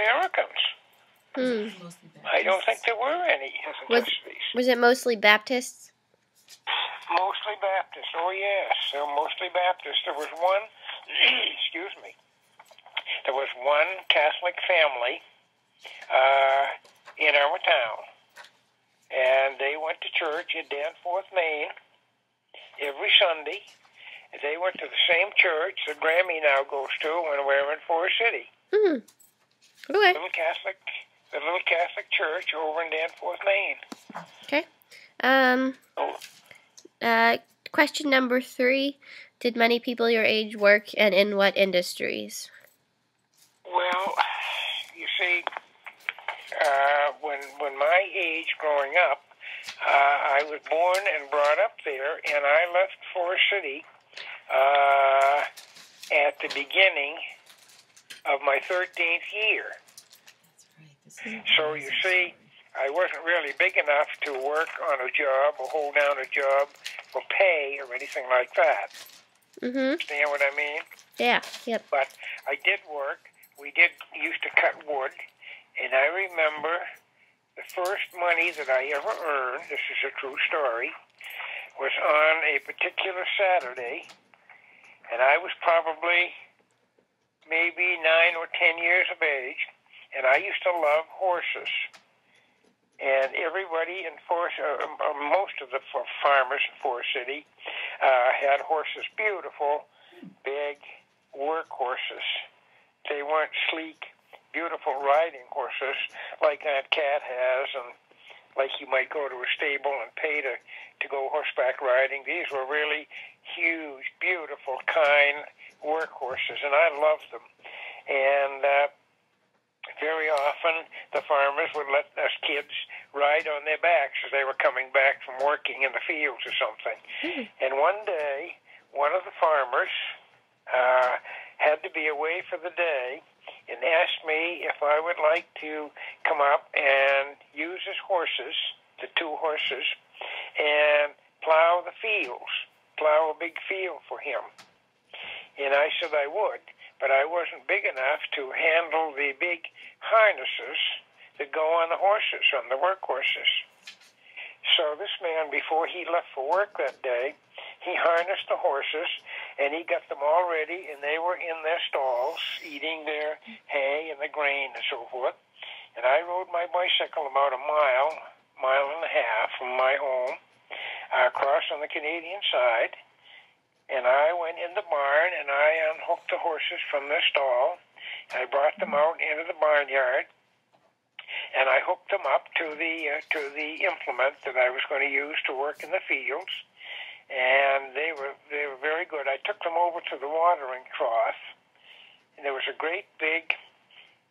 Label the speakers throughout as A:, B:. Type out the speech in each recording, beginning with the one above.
A: Americans. I don't think there were any ethnicities.
B: Was it mostly Baptists?
A: Mostly Baptist. Oh, yes. They were mostly Baptist. There was one, excuse me, there was one Catholic family in our town. And they went to church in Danforth, Maine, every Sunday. They went to the same church that Grammy now goes to when we're in Forest City.
B: Okay.
A: The little Catholic church over in Danforth, Maine.
B: Okay. Question number 3. Did many people your age work, and in what industries?
A: Well, you see, when my age growing up, I was born and brought up there, and I left Forest City at the beginning of my 13th year. So you see, I wasn't really big enough to work on a job or hold down a job for pay or anything like that. Understand what I mean?
B: Yeah. Yep.
A: But I did work. We used to cut wood, and I remember the first money that I ever earned, this is a true story, was on a particular Saturday, and I was probably maybe 9 or 10 years of age, and I used to love horses. And everybody in most of the farmers in Forest City had horses, beautiful, big work horses. They weren't sleek, beautiful riding horses like Aunt Cat has, and like you might go to a stable and pay to go horseback riding. These were really huge, beautiful, kind work horses, and I loved them. And very often the farmers would let us kids ride on their backs as they were coming back from working in the fields or something. And one day, one of the farmers had to be away for the day and asked me if I would like to come up and use his horses, the 2 horses, and plow the fields, plow a big field for him. And I said I would, but I wasn't big enough to handle the big harnesses that go on the horses, on the work horses. So this man, before he left for work that day, he harnessed the horses, and he got them all ready, and they were in their stalls, eating their hay and the grain and so forth. And I rode my bicycle about a mile and a half from my home, across on the Canadian side, and I went in the barn, and I unhooked the horses from their stall. I brought them out into the barnyard, and I hooked them up to the implement that I was going to use to work in the fields. And they were very good. I took them over to the watering trough, and there was a great big,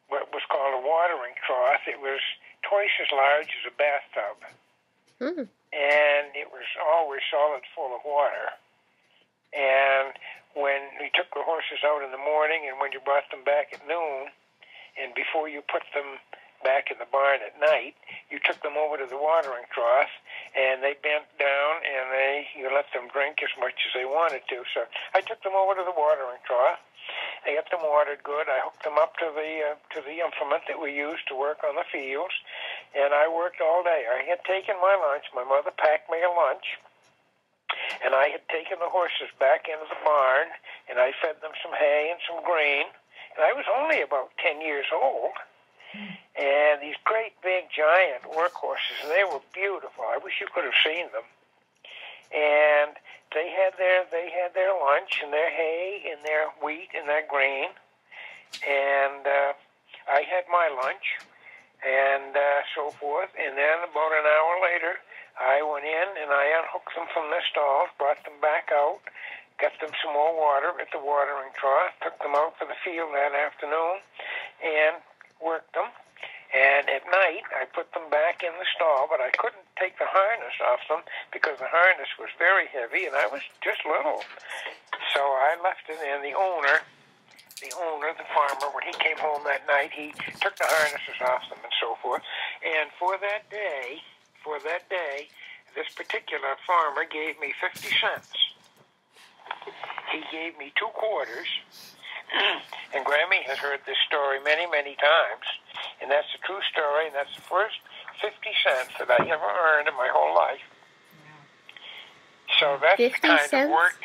A: what was called a watering trough. It was twice as large as a bathtub, and it was always solid full of water. And when we took the horses out in the morning, and when you brought them back at noon, and before you put them back in the barn at night, you took them over to the watering trough, and they bent down, and you let them drink as much as they wanted to. So I took them over to the watering trough. I got them watered good. I hooked them up to the implement that we used to work on the fields, and I worked all day. I had taken my lunch. My mother packed me a lunch, and I had taken the horses back into the barn, and I fed them some hay and some grain. And I was only about 10 years old. And these great big giant work horses, and they were beautiful. I wish you could have seen them. And they had their lunch and their hay and their wheat and their grain. And I had my lunch and so forth. And then about an hour later, I went in and I unhooked them from their stalls, brought them back out, got them some more water at the watering trough, took them out for the field that afternoon, and worked them. And at night, I put them back in the stall, but I couldn't take the harness off them because the harness was very heavy, and I was just little. So I left it, and the owner, the farmer, when he came home that night, he took the harnesses off them and so forth. And for that day, this particular farmer gave me 50 cents. He gave me 2 quarters And Grammy has heard this story many, many times. And that's a true story, and that's the first 50 cents that I ever earned in my whole life. So that's the
B: 50
A: kind
B: cents?
A: of work.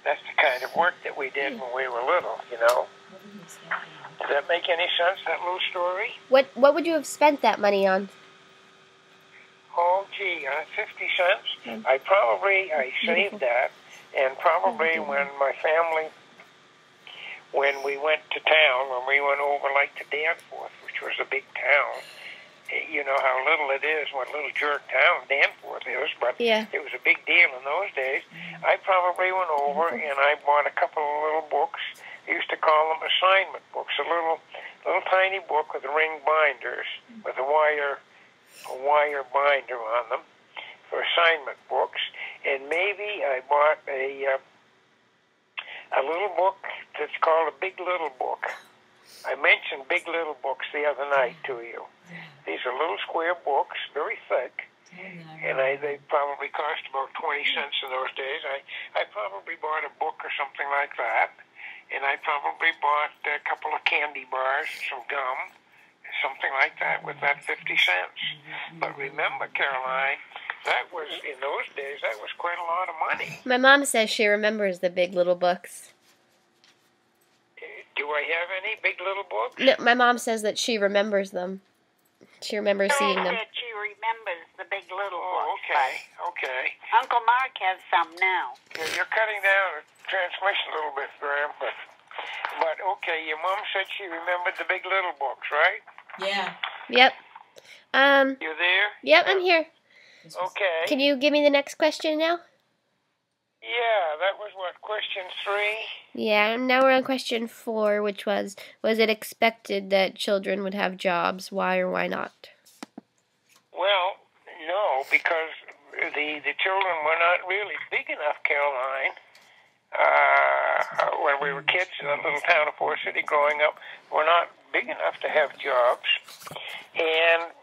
A: That's the kind of work that we did when we were little, you know. Does that make any sense, that little story?
B: What would you have spent that money on?
A: Oh, gee, 50 cents? I saved that, and probably when my family, when we went to town, when we went over like to Danforth, which was a big town, you know how little it is, what little jerk town Danforth is, but
B: Yeah.
A: it was a big deal in those days. I probably went over and I bought a couple of little books. I used to call them assignment books, a little tiny book with ring binders, with a wire binder on them for assignment books. And maybe I bought a little book that's called a Big Little Book. I mentioned Big Little books the other night to you. These are little square books, very thick, and they probably cost about 20 cents in those days. I probably bought a book or something like that, and I probably bought a couple of candy bars, some gum, something like that with that 50 cents. But remember, Caroline, that was, in those days, that was quite a lot of money.
B: My mom says she remembers the Big Little books.
A: Do I have any Big Little books?
B: No, my mom says that she remembers them. She remembers seeing them.
C: That she remembers the Big Little
A: Oh,
C: books.
A: okay.
C: Uncle Mark has some now.
A: You're cutting down the transmission a little bit, Graham, but okay, your mom said she remembered the Big Little books, right?
D: Yeah.
B: Yep.
A: You there?
B: Yep, I'm here.
A: Okay.
B: Can you give me the next question now?
A: Yeah, that was what, question 3?
B: Yeah, now we're on question 4, which was it expected that children would have jobs? Why or why not?
A: Well, no, because the children were not really big enough, Caroline. When we were kids in the little town of Forest City growing up, were not big enough to have jobs. And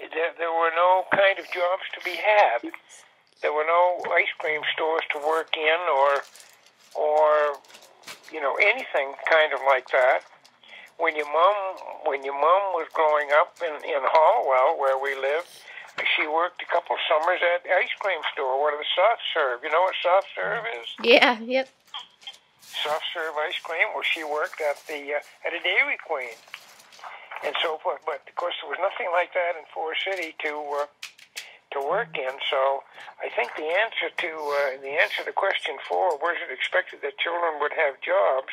A: there were no kind of jobs to be had. There were no ice cream stores to work in or you know, anything kind of like that. When your mom was growing up in Hollowell, where we lived, she worked a couple summers at the ice cream store, one of the soft serve. You know what soft serve is?
B: Yeah, yep.
A: Soft serve ice cream. Well, she worked at a Dairy Queen and so forth. But of course, there was nothing like that in Forest City to work in. So I think the answer to question 4, was it expected that children would have jobs?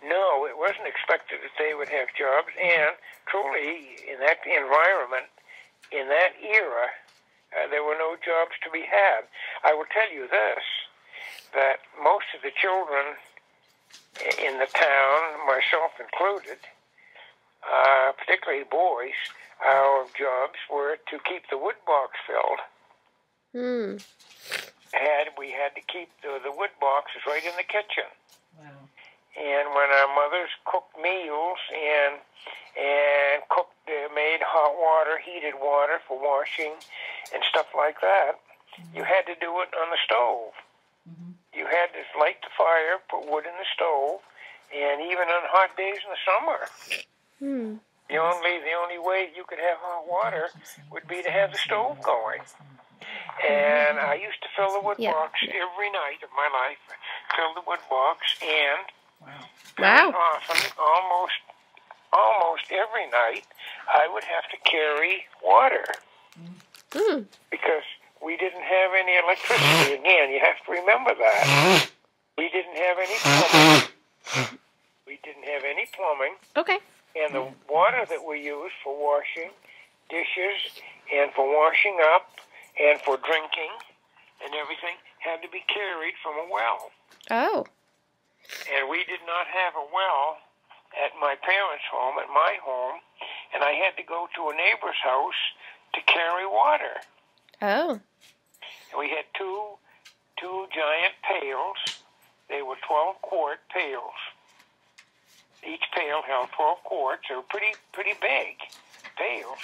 A: No, it wasn't expected that they would have jobs. And truly, in that environment, in that era, there were no jobs to be had. I will tell you this, that most of the children in the town, myself included, particularly boys, our jobs were to keep the wood box filled. We had to keep the wood boxes right in the kitchen.
D: Wow.
A: And when our mothers cooked meals and made hot water, heated water for washing and stuff like that, you had to do it on the stove. You had to light the fire, put wood in the stove, and even on hot days in the summer. The only way you could have hot water would be to have the stove going. And I used to fill the wood box every night of my life. Fill the wood box, and very often, almost every night, I would have to carry water because we didn't have any electricity. Again, you have to remember that. We didn't have any plumbing.
B: Okay.
A: And the water that we used for washing dishes and for washing up and for drinking and everything had to be carried from a well.
B: Oh.
A: And we did not have a well at my parents' home, at my home, and I had to go to a neighbor's house to carry water.
B: Oh.
A: And we had two giant pails. They were 12-quart pails. Each pail held 12 quarts. They were pretty big pails.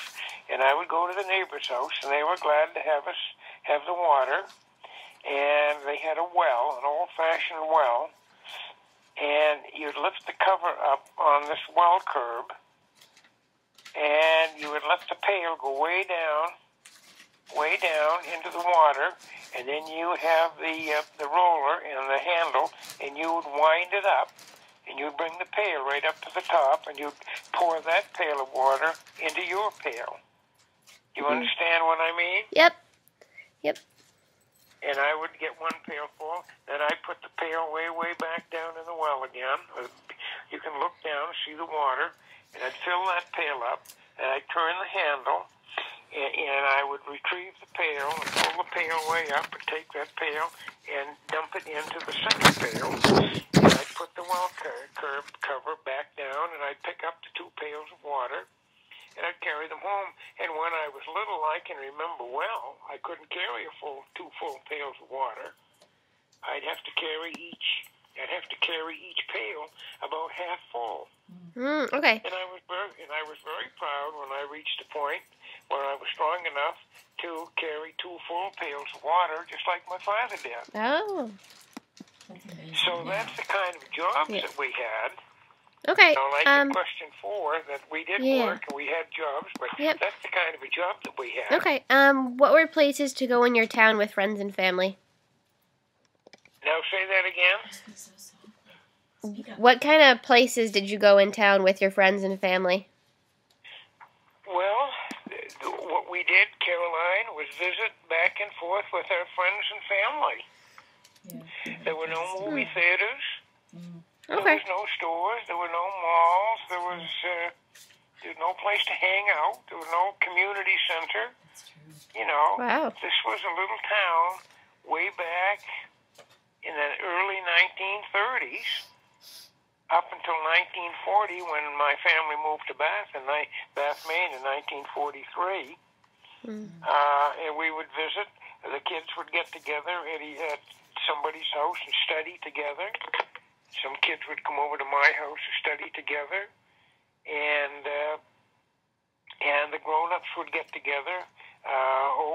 A: And I would go to the neighbor's house, and they were glad to have us have the water. and they had a well, an old-fashioned well, and you'd lift the cover up on this well curb, and you would let the pail go way down into the water, and then you would have the roller and the handle, and you would wind it up, and you'd bring the pail right up to the top, and you'd pour that pail of water into your pail. You understand what I mean?
B: Yep.
A: And I would get one pail full, then I'd put the pail way, way back down in the well again. You can look down and see the water, and I'd fill that pail up, and I'd turn the handle, and I would retrieve the pail and pull the pail way up and take that pail and dump it into the second pail. And I'd put the well curb cover back down, and I'd pick up the 2 pails of water, and I'd carry them home. And when I was little, I can remember well, I couldn't carry 2 full pails of water. I'd have to carry each pail about half full.
B: Okay.
A: And I was very proud when I reached the point where I was strong enough to carry 2 full pails of water, just like my father did.
B: Oh.
A: So that's the kind of jobs that we had.
B: Okay.
A: Question 4, that we did work and we had jobs, but that's the kind of a job that we had.
B: Okay. What were places to go in your town with friends and family?
A: Now say that again.
B: What kind of places did you go in town with your friends and family?
A: Well, what we did, Caroline, was visit back and forth with our friends and family. There were no movie theaters. There was no stores. There were no malls. There was no place to hang out. There was no community center. You know, This was a little town way back in the early 1930s, up until 1940 when my family moved to Bath, Maine in 1943. And we would visit. The kids would get together at somebody's house and study together. Some kids would come over to my house to study together, and the grown-ups would get together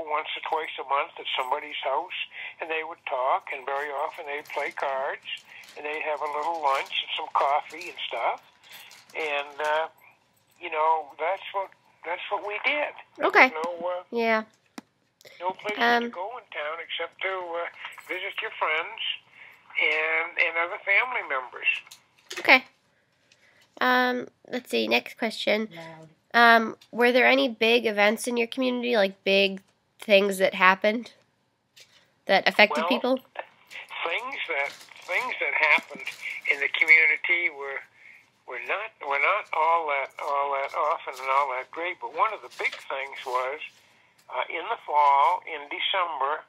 A: once or twice a month at somebody's house, and they would talk, and very often they'd play cards, and they'd have a little lunch and some coffee and stuff, and that's what we did.
B: Okay.
A: No places to go in town except to visit your friends and other family members.
B: Okay. Let's see. Next question. Were there any big events in your community, like big things that happened that affected people?
A: Things that happened in the community were not all that often and all that great. But one of the big things was in the fall, in December,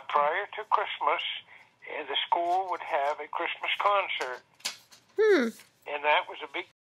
A: prior to Christmas, the school would have a Christmas concert. And that was a big